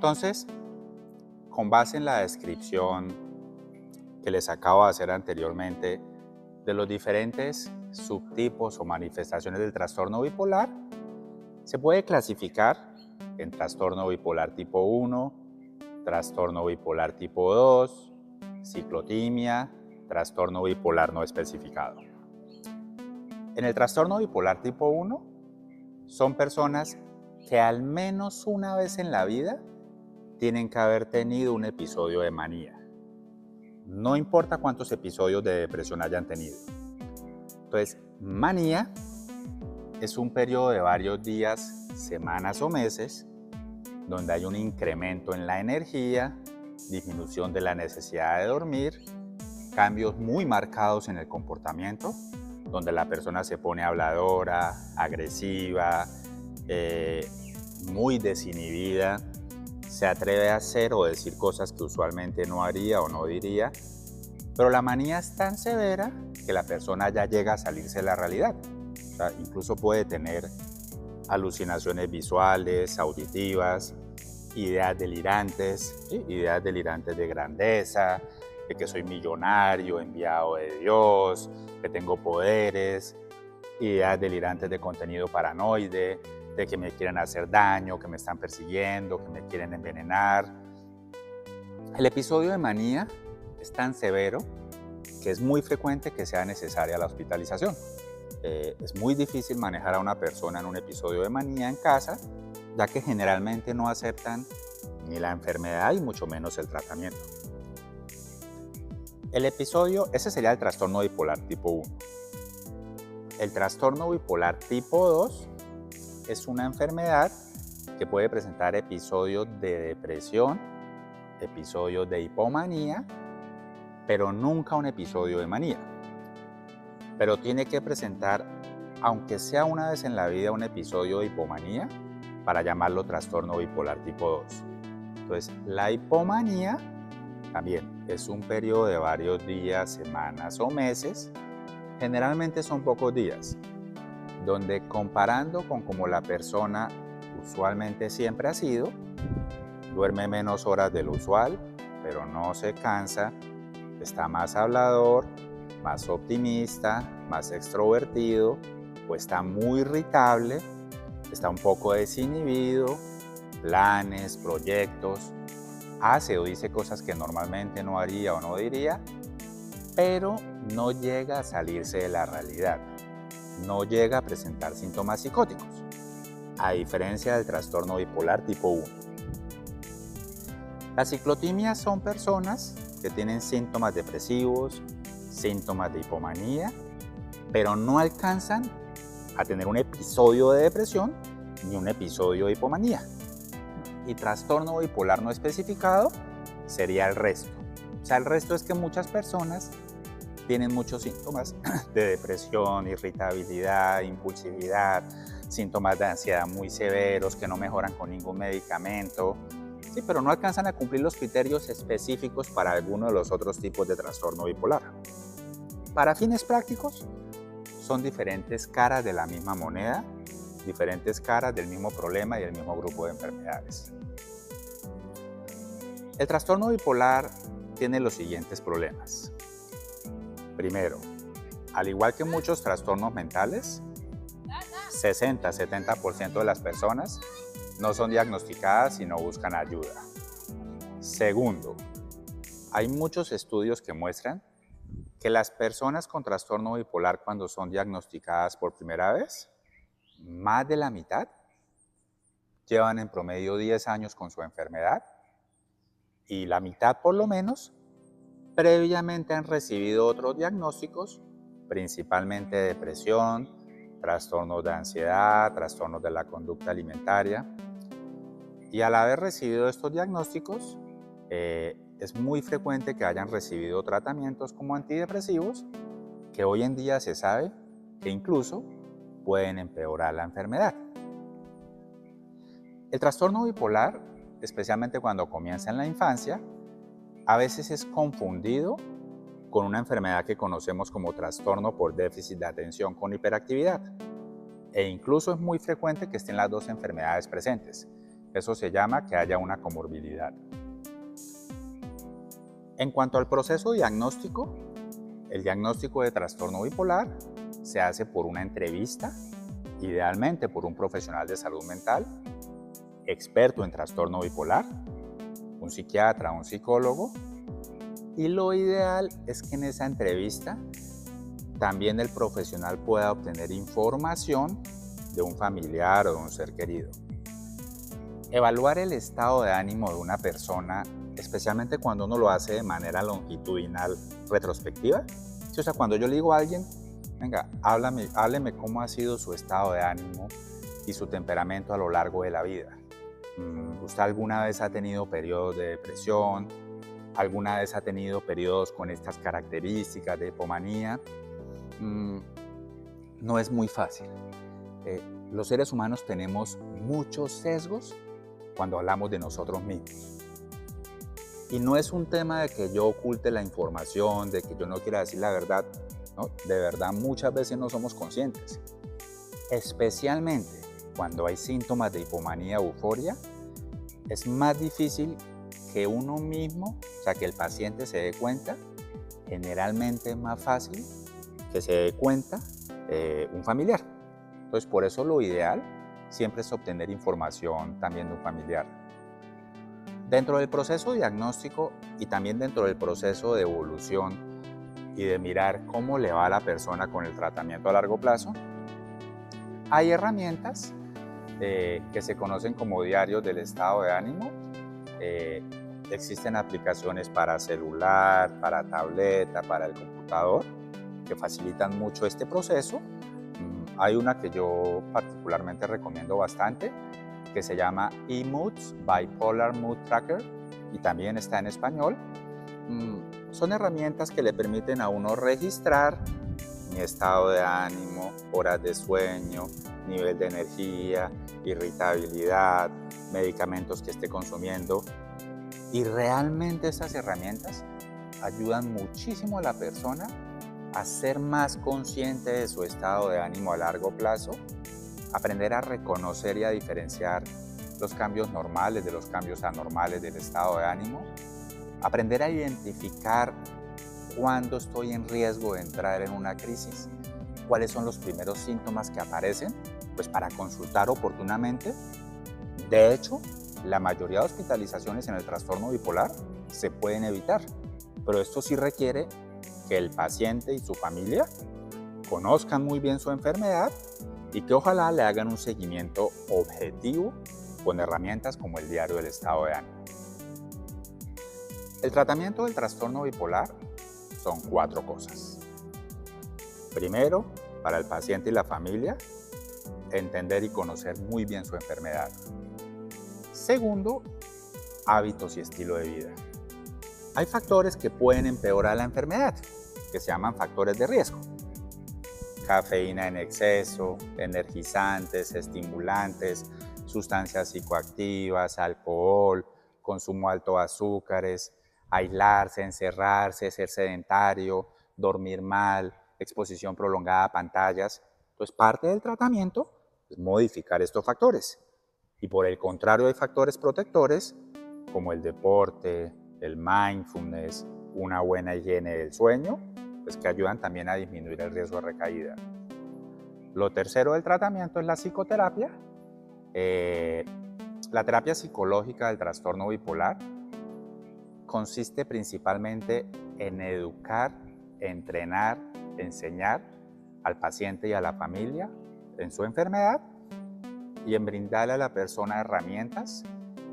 Entonces, con base en la descripción que les acabo de hacer anteriormente de los diferentes subtipos o manifestaciones del trastorno bipolar, se puede clasificar en trastorno bipolar tipo 1, trastorno bipolar tipo 2, ciclotimia, trastorno bipolar no especificado. En el trastorno bipolar tipo 1 son personas que al menos una vez en la vida tienen que haber tenido un episodio de manía. No importa cuántos episodios de depresión hayan tenido. Entonces, manía es un periodo de varios días, semanas o meses, donde hay un incremento en la energía, disminución de la necesidad de dormir, cambios muy marcados en el comportamiento, donde la persona se pone habladora, agresiva, muy desinhibida, se atreve a hacer o decir cosas que usualmente no haría o no diría, pero la manía es tan severa que la persona ya llega a salirse de la realidad. O sea, incluso puede tener alucinaciones visuales, auditivas, ideas delirantes, ¿sí? Ideas delirantes de grandeza, de que soy millonario, enviado de Dios, que tengo poderes, ideas delirantes de contenido paranoide, de que me quieren hacer daño, que me están persiguiendo, que me quieren envenenar. El episodio de manía es tan severo que es muy frecuente que sea necesaria la hospitalización. Es muy difícil manejar a una persona en un episodio de manía en casa, ya que generalmente no aceptan ni la enfermedad y mucho menos el tratamiento. Ese sería el trastorno bipolar tipo 1. El trastorno bipolar tipo 2 es una enfermedad que puede presentar episodios de depresión, episodios de hipomanía, pero nunca un episodio de manía. Pero tiene que presentar, aunque sea una vez en la vida, un episodio de hipomanía para llamarlo trastorno bipolar tipo 2. Entonces, la hipomanía también es un periodo de varios días, semanas o meses, generalmente son pocos días, donde comparando con como la persona usualmente siempre ha sido, duerme menos horas de lo usual, pero no se cansa, está más hablador, más optimista, más extrovertido, o está muy irritable, está un poco desinhibido, planes, proyectos, hace o dice cosas que normalmente no haría o no diría, pero no llega a salirse de la realidad, no llega a presentar síntomas psicóticos, a diferencia del trastorno bipolar tipo 1. Las ciclotimias son personas que tienen síntomas depresivos, síntomas de hipomanía, pero no alcanzan a tener un episodio de depresión ni un episodio de hipomanía. Y trastorno bipolar no especificado sería el resto. O sea, el resto es que muchas personas tienen muchos síntomas de depresión, irritabilidad, impulsividad, síntomas de ansiedad muy severos que no mejoran con ningún medicamento, sí, pero no alcanzan a cumplir los criterios específicos para alguno de los otros tipos de trastorno bipolar. Para fines prácticos, son diferentes caras de la misma moneda, diferentes caras del mismo problema y del mismo grupo de enfermedades. El trastorno bipolar tiene los siguientes problemas. Primero, al igual que muchos trastornos mentales, 60-70% de las personas no son diagnosticadas y no buscan ayuda. Segundo, hay muchos estudios que muestran que las personas con trastorno bipolar, cuando son diagnosticadas por primera vez, más de la mitad llevan en promedio 10 años con su enfermedad y la mitad por lo menos previamente han recibido otros diagnósticos, principalmente depresión, trastornos de ansiedad, trastornos de la conducta alimentaria. Y al haber recibido estos diagnósticos, es muy frecuente que hayan recibido tratamientos como antidepresivos, que hoy en día se sabe que incluso pueden empeorar la enfermedad. El trastorno bipolar, especialmente cuando comienza en la infancia, a veces es confundido con una enfermedad que conocemos como trastorno por déficit de atención con hiperactividad. E incluso es muy frecuente que estén las dos enfermedades presentes. Eso se llama que haya una comorbilidad. En cuanto al proceso diagnóstico, el diagnóstico de trastorno bipolar se hace por una entrevista, idealmente por un profesional de salud mental, experto en trastorno bipolar, un psiquiatra, un psicólogo, y lo ideal es que en esa entrevista también el profesional pueda obtener información de un familiar o de un ser querido. Evaluar el estado de ánimo de una persona, especialmente cuando uno lo hace de manera longitudinal, retrospectiva. O sea, cuando yo le digo a alguien, venga, hábleme cómo ha sido su estado de ánimo y su temperamento a lo largo de la vida. ¿Usted alguna vez ha tenido periodos de depresión? ¿Alguna vez ha tenido periodos con estas características de hipomanía? No es muy fácil. Los seres humanos tenemos muchos sesgos cuando hablamos de nosotros mismos. Y no es un tema de que yo oculte la información, de que yo no quiera decir la verdad, ¿no? De verdad, muchas veces no somos conscientes. Especialmente cuando hay síntomas de hipomanía o euforia, es más difícil que uno mismo, o sea, que el paciente se dé cuenta. Generalmente es más fácil que se dé cuenta un familiar. Entonces, por eso lo ideal siempre es obtener información también de un familiar. Dentro del proceso diagnóstico y también dentro del proceso de evolución y de mirar cómo le va a la persona con el tratamiento a largo plazo, hay herramientas que se conocen como diarios del estado de ánimo. Existen aplicaciones para celular, para tableta, para el computador, que facilitan mucho este proceso. Hay una que yo particularmente recomiendo bastante, que se llama eMoods, Bipolar Mood Tracker, y también está en español. Son herramientas que le permiten a uno registrar mi estado de ánimo, horas de sueño, nivel de energía, irritabilidad, medicamentos que esté consumiendo. Y realmente estas herramientas ayudan muchísimo a la persona a ser más consciente de su estado de ánimo a largo plazo, aprender a reconocer y a diferenciar los cambios normales de los cambios anormales del estado de ánimo, aprender a identificar cuándo estoy en riesgo de entrar en una crisis, cuáles son los primeros síntomas que aparecen, pues para consultar oportunamente. De hecho, la mayoría de hospitalizaciones en el trastorno bipolar se pueden evitar, pero esto sí requiere que el paciente y su familia conozcan muy bien su enfermedad y que ojalá le hagan un seguimiento objetivo con herramientas como el diario del estado de ánimo. El tratamiento del trastorno bipolar son 4 cosas. Primero, para el paciente y la familia, entender y conocer muy bien su enfermedad. Segundo, hábitos y estilo de vida. Hay factores que pueden empeorar la enfermedad, que se llaman factores de riesgo. Cafeína en exceso, energizantes, estimulantes, sustancias psicoactivas, alcohol, consumo alto de azúcares, aislarse, encerrarse, ser sedentario, dormir mal, exposición prolongada a pantallas. Entonces, parte del tratamiento es modificar estos factores. Y por el contrario, hay factores protectores como el deporte, el mindfulness, una buena higiene del sueño, pues que ayudan también a disminuir el riesgo de recaída. Lo tercero del tratamiento es la psicoterapia. La terapia psicológica del trastorno bipolar consiste principalmente en educar, entrenar, enseñar al paciente y a la familia en su enfermedad y en brindarle a la persona herramientas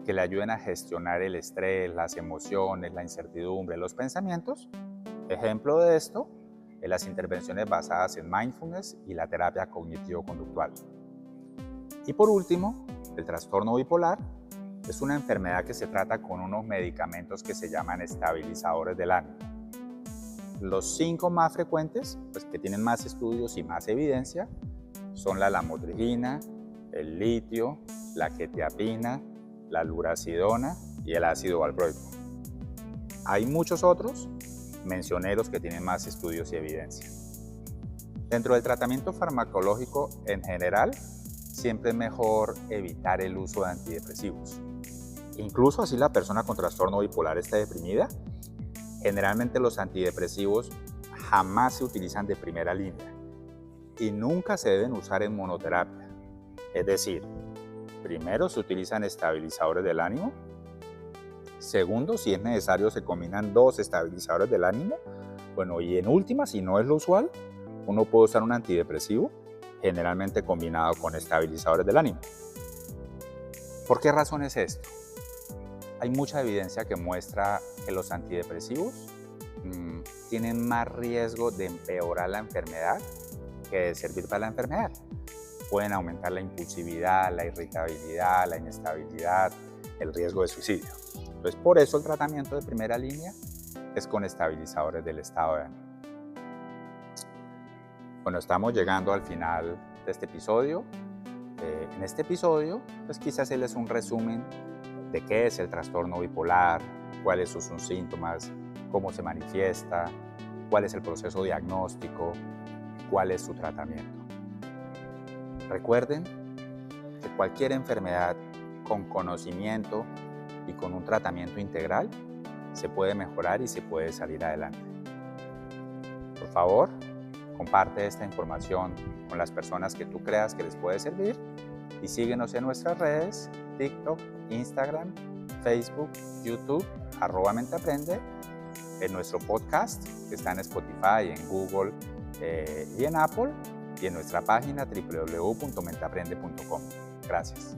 que le ayuden a gestionar el estrés, las emociones, la incertidumbre, los pensamientos. Ejemplo de esto es las intervenciones basadas en mindfulness y la terapia cognitivo-conductual. Y por último, el trastorno bipolar es una enfermedad que se trata con unos medicamentos que se llaman estabilizadores del ánimo. Los 5 más frecuentes, pues que tienen más estudios y más evidencia, son la lamotrigina, el litio, la quetiapina, la lurasidona y el ácido valproico. Hay muchos otros, mencioné los que tienen más estudios y evidencia. Dentro del tratamiento farmacológico en general, siempre es mejor evitar el uso de antidepresivos. Incluso así la persona con trastorno bipolar está deprimida, generalmente los antidepresivos jamás se utilizan de primera línea y nunca se deben usar en monoterapia. Es decir, primero se utilizan estabilizadores del ánimo. Segundo, si es necesario, se combinan 2 estabilizadores del ánimo. Bueno, y en última, si no es lo usual, uno puede usar un antidepresivo, generalmente combinado con estabilizadores del ánimo. ¿Por qué razón es esto? Hay mucha evidencia que muestra que los antidepresivos tienen más riesgo de empeorar la enfermedad que de servir para la enfermedad. Pueden aumentar la impulsividad, la irritabilidad, la inestabilidad, el riesgo de suicidio. Entonces, por eso el tratamiento de primera línea es con estabilizadores del estado de ánimo. Bueno, estamos llegando al final de este episodio. En este episodio, pues quise hacerles un resumen de qué es el trastorno bipolar, cuáles son sus síntomas, cómo se manifiesta, cuál es el proceso diagnóstico, cuál es su tratamiento. Recuerden que cualquier enfermedad con conocimiento y con un tratamiento integral se puede mejorar y se puede salir adelante. Por favor, comparte esta información con las personas que tú creas que les puede servir y síguenos en nuestras redes, TikTok, Instagram, Facebook, YouTube, @menteaprende, en nuestro podcast que está en Spotify, en Google y en Apple, y en nuestra página www.menteaprende.com. Gracias.